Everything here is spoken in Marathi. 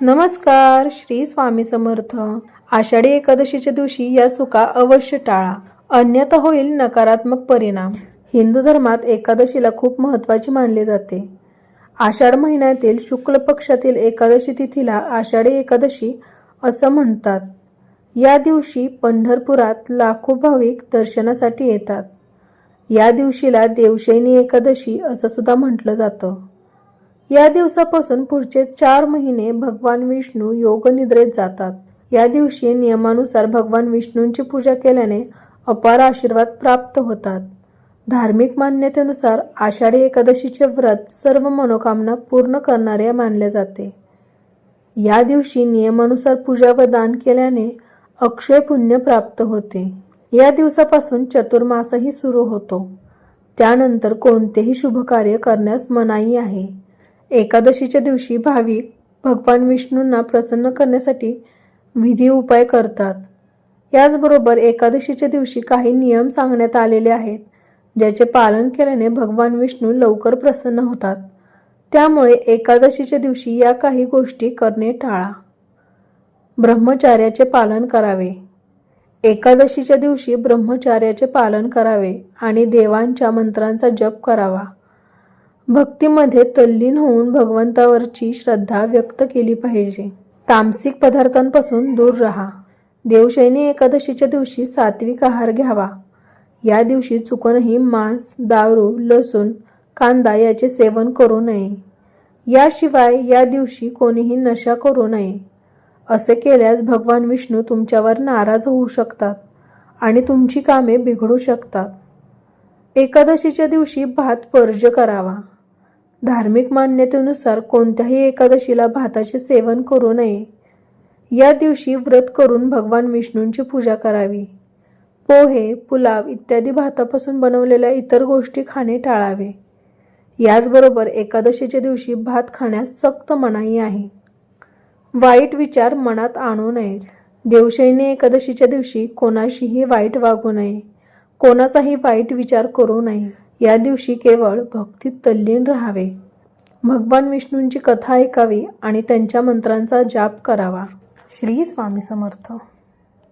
नमस्कार, श्री स्वामी समर्थ. आषाढी एकादशीच्या दिवशी या चुका अवश्य टाळा, अन्यथा होईल नकारात्मक परिणाम. हिंदू धर्मात एकादशीला खूप महत्त्वाची मानली जाते. आषाढ महिन्यातील शुक्ल पक्षातील एकादशी तिथीला आषाढी एकादशी असं म्हणतात. या दिवशी पंढरपुरात लाखो भाविक दर्शनासाठी येतात. या दिवशीला देवशयनी एकादशी असं सुद्धा म्हटलं जातं. या दिवसापासून पुढचे 4 महिने भगवान विष्णू योगनिद्रेत जातात. या दिवशी नियमानुसार भगवान विष्णूंची पूजा केल्याने अपार आशीर्वाद प्राप्त होतात. धार्मिक मान्यतेनुसार आषाढी एकादशीचे व्रत सर्व मनोकामना पूर्ण करणारे मानले जाते. या दिवशी नियमानुसार पूजा व दान केल्याने अक्षय पुण्य प्राप्त होते. या दिवसापासून चतुर्मासही सुरू होतो. त्यानंतर कोणतेही शुभकार्य करण्यास मनाई आहे. एकादशीच्या दिवशी भाविक भगवान विष्णूंना प्रसन्न करण्यासाठी विधी उपाय करतात. याचबरोबर एकादशीच्या दिवशी काही नियम सांगण्यात आलेले आहेत, ज्याचे पालन केल्याने भगवान विष्णू लवकर प्रसन्न होतात. त्यामुळे एकादशीच्या दिवशी या काही गोष्टी करणे टाळा. ब्रह्मचर्याचे पालन करावे. एकादशीच्या दिवशी ब्रह्मचर्याचे पालन करावे आणि देवांच्या मंत्रांचा जप करावा. भक्तीमध्ये तल्लीन होऊन भगवंतावरची श्रद्धा व्यक्त केली पाहिजे. तामसिक पदार्थांपासून दूर राहा. देवशयनी एकादशीच्या दिवशी सात्विक आहार घ्यावा. या दिवशी चुकूनही मांस, दारू, लसूण, कांदा याचे सेवन करू नये. याशिवाय या दिवशी कोणीही नशा करू नये. असे केल्यास भगवान विष्णू तुमच्यावर नाराज होऊ शकतात आणि तुमची कामे बिघडू शकतात. एकादशीच्या दिवशी भात वर्ज्य करावा. धार्मिक मान्यतेनुसार कोणत्याही एकादशीला भाताचे सेवन करू नये. या दिवशी व्रत करून भगवान विष्णूंची पूजा करावी. पोहे, पुलाव इत्यादी भातापासून बनवलेल्या इतर गोष्टी खाणे टाळावे. याचबरोबर एकादशीच्या दिवशी भात खाण्यास सक्त मनाई आहे. वाईट विचार मनात आणू नयेत. देवशयनी एकादशीच्या दिवशी कोणाशीही वाईट वागू नये. कोणाचाही वाईट विचार करू नये. या दिवशी केवळ भक्तीत तल्लीन राहावे. भगवान विष्णूंची कथा ऐकावी आणि त्यांच्या मंत्रांचा जाप करावा. श्री स्वामी समर्थ.